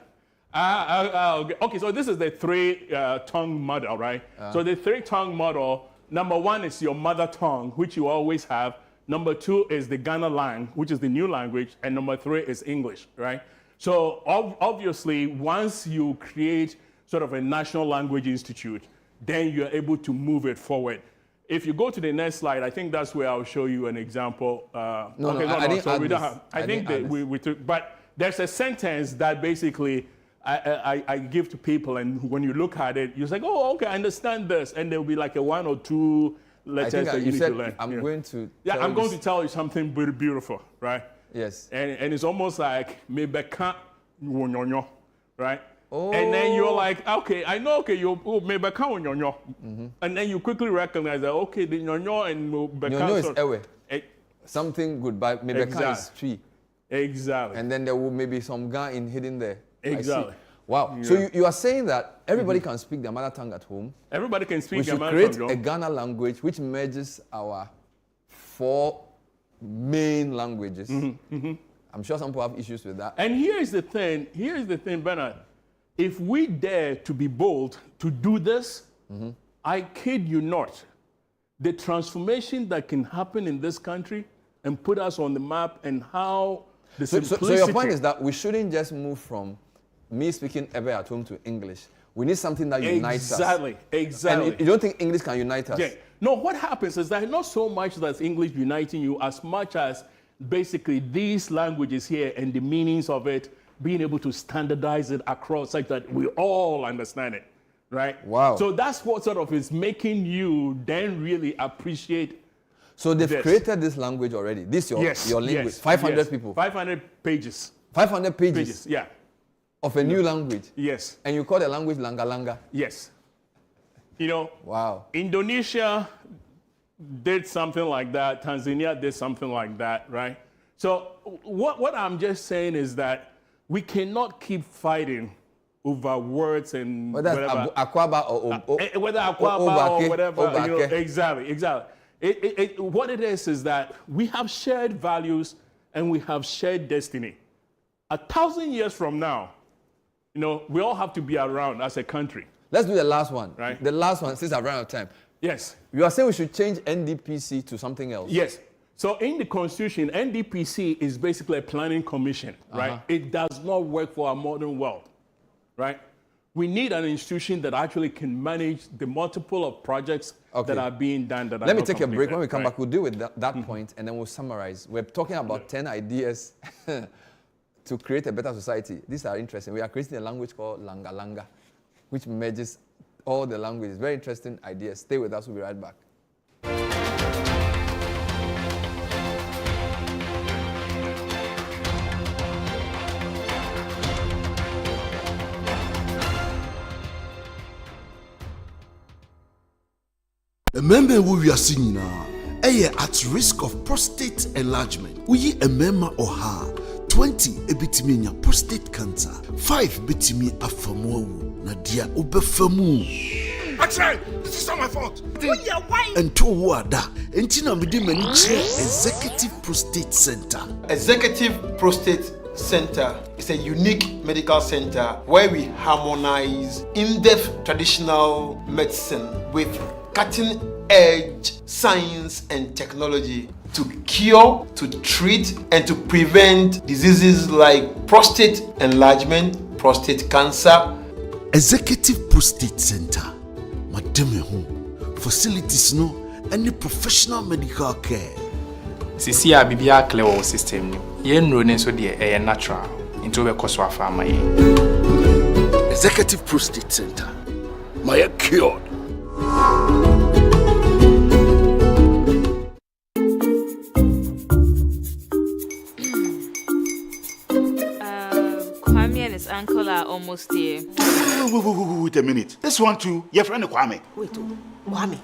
Okay, so this is the 3-tongue model, right? So the 3-tongue model, number 1 is your mother tongue, which you always have. Number 2 is the Ghana lang, which is the new language. And number 3 is English, right? So obviously, once you create sort of a national language institute, then you're able to move it forward. If you go to the next slide, I think that's where I'll show you an example. I didn't add this. We took, but there's a sentence that basically I give to people, and when you look at it, you're like, oh, okay, I understand this. And there'll be like a 1 or 2 letters that you need to learn. I'm going to tell you something very beautiful, right? Yes. And it's almost like mebeka wonyonyo, right? Oh. And then you're like, okay, I know, okay, you mebeka wonyonyo. And then you quickly recognize that, okay, the nyonyo and mebeka. Nyonyo is ewe. Something good, but mebeka is tree. Exactly. And then there will maybe some ga in hidden there. Exactly. Wow. Yeah. So you are saying that everybody can speak their mother tongue at home. Everybody can speak their mother tongue. We should create a Ghana language which merges our 4 main languages. I'm sure some people have issues with that. And here's the thing, Bernard. If we dare to be bold to do this, I kid you not, the transformation that can happen in this country and put us on the map, and how the simplicity. So your point is that we shouldn't just move from me speaking ever at home to English. We need something that unites us. Exactly. And you don't think English can unite us? Yeah. No, what happens is that not so much that's English uniting you as much as basically these languages here and the meanings of it, being able to standardize it across such that we all understand it, right? Wow. So that's what sort of is making you then really appreciate So they've Yes. created this language already. This your language. Yes. 500 yes. people. 500 pages. 500 pages. Yeah. Of a new language. Yes. And you call the language Langa Langa. Yes. You know, wow. Indonesia did something like that. Tanzania did something like that, right? So what I'm just saying is that we cannot keep fighting over words and whether whatever. Akwaba or whether Akwaba or whatever. Obake. You know, exactly. What it is that we have shared values and we have shared destiny. 1,000 years from now, you know, we all have to be around as a country. Let's do the last one. Right. The last one, since I've run out of time. Yes. You are saying we should change NDPC to something else. Yes. So in the Constitution, NDPC is basically a planning commission, right? It does not work for our modern world, right? We need an institution that actually can manage the multiple of projects that are being done. Let me take a break. When we come back, we'll deal with that point, and then we'll summarize. We're talking about 10 ideas to create a better society. These are interesting. We are creating a language called Langa Langa, which merges all the languages. Very interesting ideas. Stay with us. We'll be right back. Remember who we are seeing now. At risk of prostate enlargement. We remember oha 20 ebitiminya prostate cancer. 5 bitimi afamu nadia ubefamu. Actually, this is not my fault. And to wada, entina many Executive Prostate Center. Executive Prostate Center is a unique medical center where we harmonize in-depth traditional medicine with cutting-edge science and technology to cure, to treat, and to prevent diseases like prostate enlargement, prostate cancer. Executive Prostate Center. Madame home facilities no any professional medical care. Sisi a bibia clear wo system ni. Ye nrone so de e natural. Into be koso afa amaye. Executive Prostate Center. My cured. Kwame and his uncle are almost here. Wait a minute. This one too, your friend Kwame. Wait, Kwame.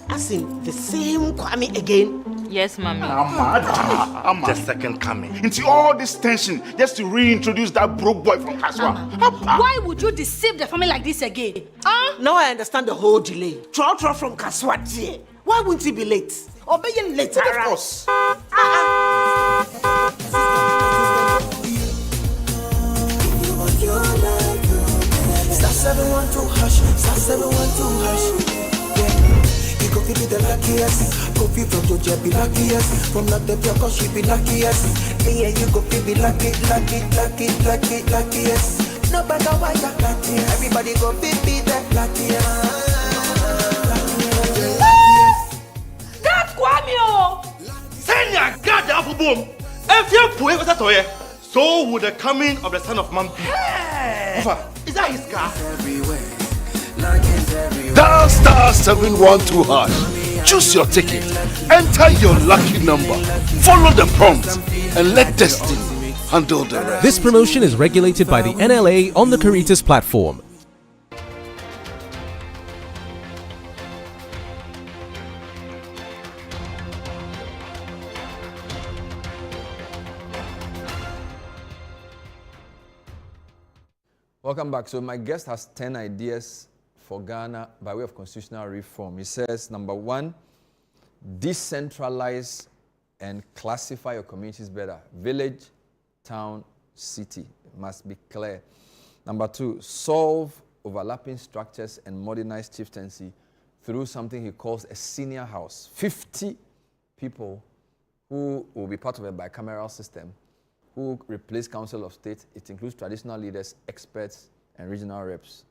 As in the same Kwame again? Yes, mommy. I'm the second coming. Into all this tension just to reintroduce that broke boy from Kaswa. Why would you deceive the family like this again? Now I understand the whole delay. Trotro from Kaswati. Why wouldn't he be late? Or be late, of course. Star 712 hash, star 712 hash. Yeah, you go feel the luckiest. Coffee from Georgia be luckiest. From Natepia, cause she be luckiest. Me and you go feel be luckiest. No matter why you're lucky, everybody go feel be the luckiest. That Kwame! Senya God the apple boom. If you put it at all, so would the coming of the Son of Man be. Is that his car? Dial star 712 hash. Choose your ticket. Enter your lucky number. Follow the prompt and let destiny handle the rest. This promotion is regulated by the NLA on the Caritas platform. Welcome back. So my guest has 10 ideas for Ghana by way of constitutional reform. He says, number 1, decentralize and classify your communities better. Village, town, city. It must be clear. Number 2, solve overlapping structures and modernize chieftaincy through something he calls a senior house. 50 people who will be part of a bicameral system who replace Council of State. It includes traditional leaders, experts, and regional reps.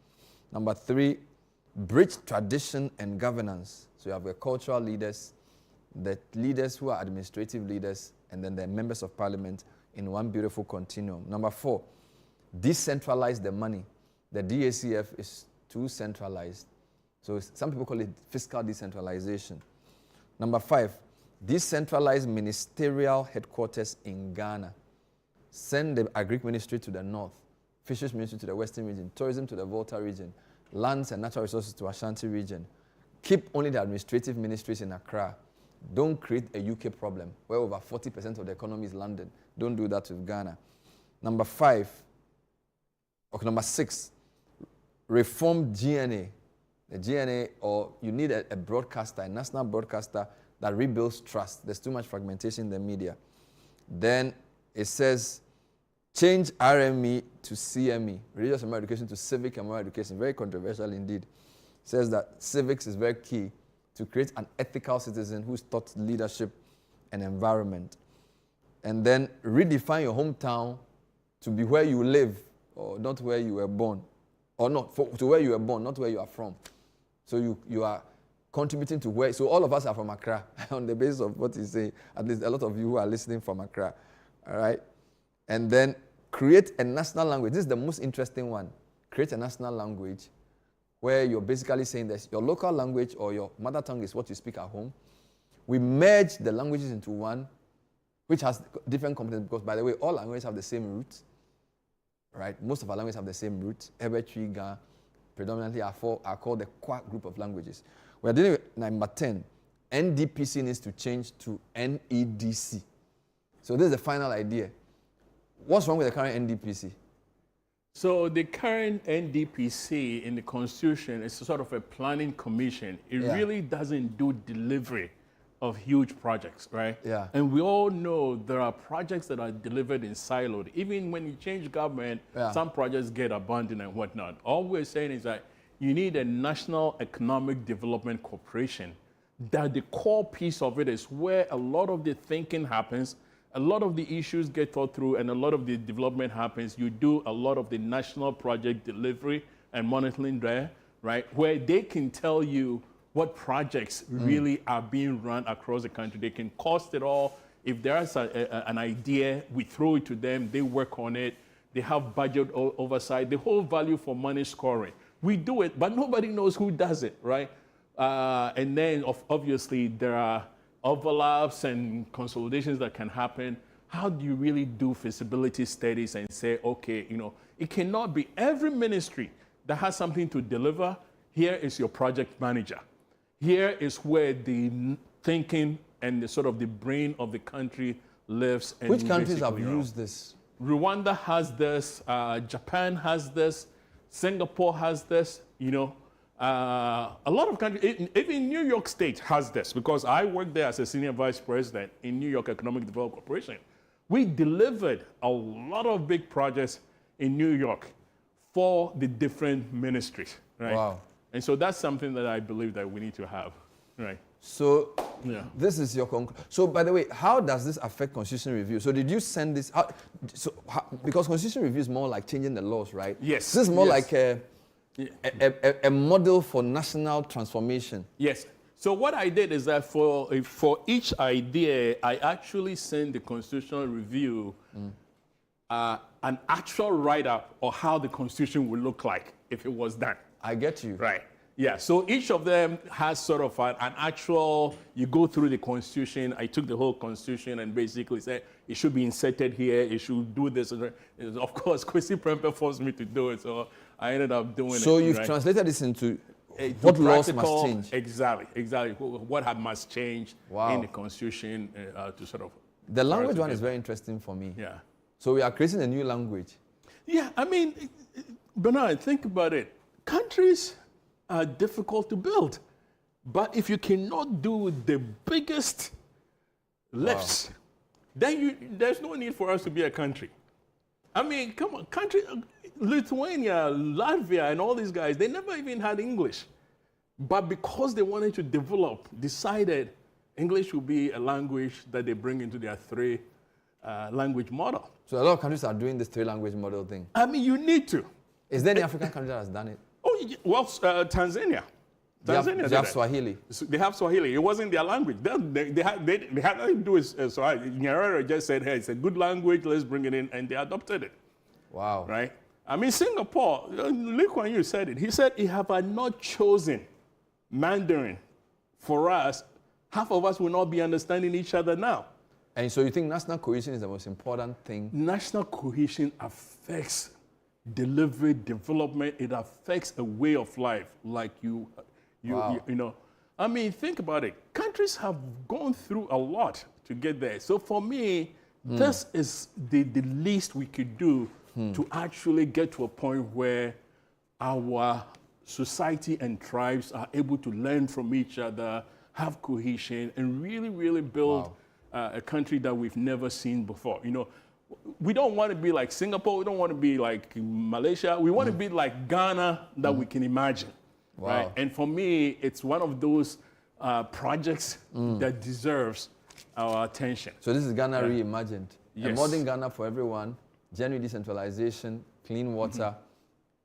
Number 3, bridge tradition and governance. So you have the cultural leaders, the leaders who are administrative leaders, and then the members of parliament in one beautiful continuum. Number 4, decentralize the money. The DACF is too centralized. So some people call it fiscal decentralization. Number 5, decentralize ministerial headquarters in Ghana. Send the Agric Ministry to the north, Fisheries Ministry to the western region, tourism to the Volta region, lands and natural resources to Ashanti region. Keep only the administrative ministries in Accra. Don't create a UK problem where over 40% of the economy is London. Don't do that with Ghana. Number 6, reform GNA. The GNA, or you need a broadcaster, a national broadcaster that rebuilds trust. There's too much fragmentation in the media. Then it says, change RME to CME, religious and moral education, to civic and moral education. Very controversial indeed. It says that civics is very key to create an ethical citizen who's taught leadership and environment. And then redefine your hometown to be where you live, or not where you were born. Or not, to where you were born, not where you are from. So you are contributing to where, so all of us are from Accra, on the basis of what he's saying, at least a lot of you who are listening from Accra, all right? And then create a national language. This is the most interesting one. Create a national language where you're basically saying that your local language or your mother tongue is what you speak at home. We merge the languages into one, which has different components, because, by the way, all languages have the same roots, right? Most of our languages have the same roots. Ebetri, Ga, predominantly are called the Kwa group of languages. We're dealing with number 10. NDPC needs to change to NEDC. So this is the final idea. What's wrong with the current NDPC? So the current NDPC in the Constitution is sort of a planning commission. It really doesn't do delivery of huge projects, right? Yeah. And we all know there are projects that are delivered in siloed. Even when you change government, some projects get abandoned and whatnot. All we're saying is that you need a National Economic Development Corporation, that the core piece of it is where a lot of the thinking happens, a lot of the issues get thought through, and a lot of the development happens. You do a lot of the national project delivery and monitoring there, right? Where they can tell you what projects really are being run across the country. They can cost it all. If there's an idea, we throw it to them, they work on it. They have budget oversight, the whole value for money scoring. We do it, but nobody knows who does it, right? And then obviously there are overlaps and consolidations that can happen. How do you really do feasibility studies and say, okay, you know, it cannot be every ministry that has something to deliver. Here is your project manager. Here is where the thinking and the sort of the brain of the country lives. And which countries have used this? Rwanda has this, Japan has this, Singapore has this, you know. A lot of countries, even New York State has this, because I worked there as a senior vice president in New York Economic Development Corporation. We delivered a lot of big projects in New York for the different ministries, right? Wow. And so that's something that I believe that we need to have, right? So this is your conclusion. So, by the way, how does this affect constitution review? So did you send this out? Because constitution review is more like changing the laws, right? Yes. This is more like a model for national transformation. Yes. So what I did is that for each idea, I actually sent the constitutional review an actual write-up of how the constitution would look like if it was done. I get you. Right. Yeah, so each of them has sort of an actual, you go through the constitution. I took the whole constitution and basically said, it should be inserted here, it should do this. And of course, Kwesi Prempeh forced me to do it, so I ended up doing it. So you've translated this into what laws must change? Exactly. What must change in the constitution to sort of... The language one is very interesting for me. Yeah. So we are creating a new language. Yeah, I mean, Bernard, think about it. Countries are difficult to build. But if you cannot do the biggest lifts, then there's no need for us to be a country. I mean, come on, Lithuania, Latvia, and all these guys, they never even had English. But because they wanted to develop, decided English would be a language that they bring into their three-language model. So a lot of countries are doing this three-language model thing. I mean, you need to. Is there any African country that has done it? Oh, well, Tanzania. They have Swahili. They have Swahili. It wasn't their language. They had nothing to do with Swahili. Nyerere just said, hey, it's a good language, let's bring it in, and they adopted it. Wow. Right? I mean, Singapore, Lee Kuan Yew said it. He said, if I had not chosen Mandarin for us, half of us will not be understanding each other now. And so you think national cohesion is the most important thing? National cohesion affects delivery, development. It affects a way of life. Like you know. I mean, think about it. Countries have gone through a lot to get there. So for me, this is the least we could do to actually get to a point where our society and tribes are able to learn from each other, have cohesion, and really, really build a country that we've never seen before. You know, we don't want to be like Singapore. We don't want to be like Malaysia. We want to be like Ghana that we can imagine. Wow. Right? And for me, it's one of those projects that deserves our attention. So this is Ghana reimagined. Yes. A modern Ghana for everyone, genuine decentralization, clean water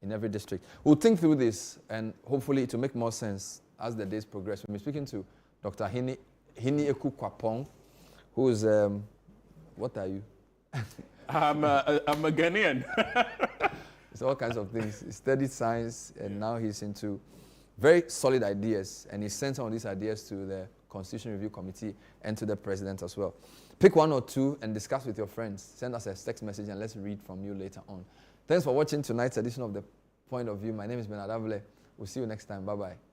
in every district. We'll think through this, and hopefully it will make more sense as the days progress. We'll be speaking to Dr. Hene Kwapon, who is, what are you? I'm a Ghanaian. It's all kinds of things. He studied science, and now he's into very solid ideas, and he sent some of these ideas to the Constitution Review Committee and to the President as well. Pick one or two and discuss with your friends. Send us a text message, and let's read from you later on. Thanks for watching tonight's edition of The Point of View. My name is Bernard Avile. We'll see you next time. Bye-bye.